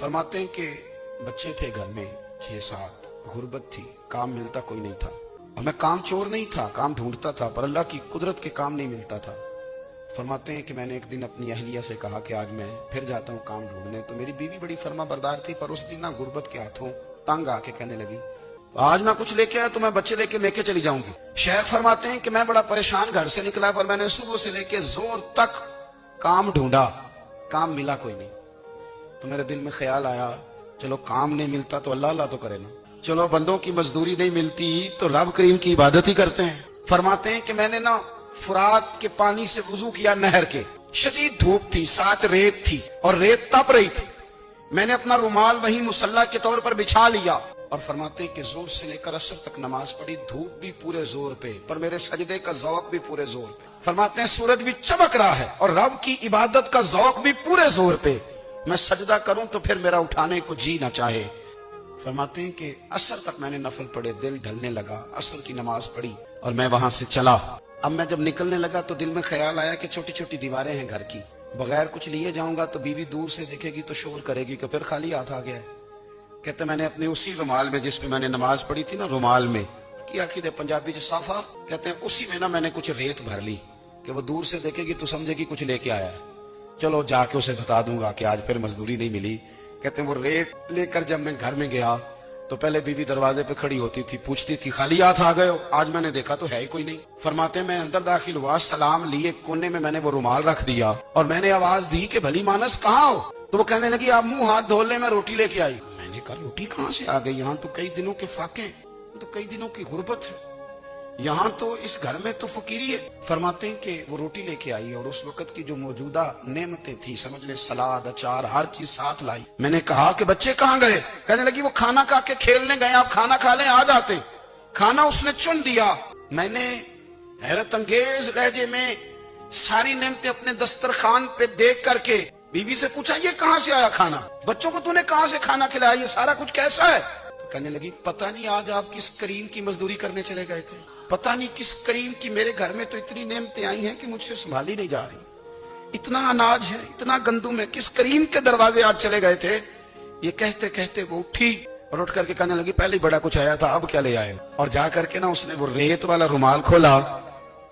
फरमाते हैं कि बच्चे थे घर में 6-7, गुर्बत थी, काम मिलता कोई नहीं था। और मैं काम चोर नहीं था, काम ढूंढता था, पर अल्लाह की कुदरत के काम नहीं मिलता था। फरमाते हैं कि मैंने एक दिन अपनी अहलिया से कहा कि आज मैं फिर जाता हूँ काम ढूंढने। तो मेरी बीवी बड़ी फर्मा बरदार थी, पर उस दिन ना गुर्बत के हाथों तंग आके कहने लगी आज ना कुछ लेके आया तो मैं बच्चे लेके चली जाऊंगी। शेख फरमाते हैं कि मैं बड़ा परेशान घर से निकला, पर मैंने सुबह से लेके जोर तक काम ढूंढा, काम मिला कोई नहीं। तो मेरे दिल में ख्याल आया चलो काम नहीं मिलता तो अल्लाह अल्लाह तो करे ना, चलो बंदों की मजदूरी नहीं मिलती तो रब करीम की इबादत ही करते हैं। फरमाते हैं कि मैंने ना फुरात के पानी से वुजू किया, नहर के, शदीद धूप थी, साथ रेत थी और रेत तप रही थी। मैंने अपना रुमाल वहीं मुसल्ला के तौर पर बिछा लिया और फरमाते हैं कि जोर से लेकर असर तक नमाज पढ़ी, धूप भी पूरे जोर पे, पर मेरे सजदे का ज़ौक़ भी पूरे जोर पे। फरमाते हैं सूरज भी चमक रहा है और रब की इबादत का ज़ौक़ भी पूरे जोर पे। मैं सजदा करूं तो फिर मेरा उठाने को जी ना चाहे। फरमाते हैं कि असर तक मैंने नफल पढ़े, दिल ढलने लगा, असर की नमाज पढ़ी और मैं वहां से चला। अब मैं जब निकलने लगा तो दिल में ख्याल आया कि छोटी छोटी दीवारें हैं घर की, बगैर कुछ लिए जाऊंगा तो बीवी दूर से देखेगी तो शोर करेगी कि फिर खाली हाथ आ गया है। कहते मैंने अपने उसी रुमाल में जिसमें मैंने नमाज पढ़ी थी ना, रुमाल में की आखिर पंजाबी जो साफा कहते हैं, उसी में ना मैंने कुछ रेत भर ली कि वो दूर से देखेगी तो समझेगी कुछ लेके आया है। चलो जाके उसे बता दूंगा कि आज फिर मजदूरी नहीं मिली। कहते हैं वो रेत लेकर जब मैं घर में गया तो पहले बीवी दरवाजे पे खड़ी होती थी, पूछती थी खाली हाथ आ गए हो? आज मैंने देखा तो है ही कोई नहीं। फरमाते मैं अंदर दाखिल हुआ, सलाम लिए, कोने में मैंने वो रुमाल रख दिया और मैंने आवाज दी कि भली मानस कहाँ हो? तो वो कहने लगी आप मुंह हाथ धो ले, मैं रोटी लेके आई। मैंने कहा रोटी कहाँ से आ गई? यहाँ तो कई दिनों के फाके, तो कई दिनों की गुर्बत है, यहाँ तो इस घर में तो फकीरी है। फरमाते हैं कि वो रोटी लेके आई और उस वक्त की जो मौजूदा नेमतें थी, समझ ले सलाद, अचार, हर चीज साथ लाई। मैंने कहा कि बच्चे कहाँ गए? कहने लगी वो खाना खा के खेलने गए, आप खाना खा लें आ जाते। खाना उसने चुन दिया। मैंने हैरत अंगेज लहजे में सारी नेमतें अपने दस्तरखान पे देख करके बीवी से पूछा ये कहाँ से आया खाना? बच्चों को तूने कहाँ से खाना खिलाया? ये सारा कुछ कैसा है? तो कहने लगी पता नहीं आज आप किस करीम की मजदूरी करने चले गए थे, पता नहीं किस करीम की, मेरे घर में तो इतनी नेमतें आई हैं कि मुझसे संभाली नहीं जा रही, इतना अनाज है, इतना गंदुम है, किस करीम के दरवाजे आज चले गए थे? ये कहते कहते वो उठी और उठ करके कहने लगी पहले बड़ा कुछ आया था, अब क्या ले आए? और जा करके ना उसने वो रेत वाला रुमाल खोला।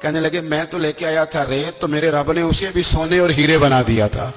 कहने लगे मैं तो लेके आया था रेत, तो मेरे रब ने उसे भी सोने और हीरे बना दिया था।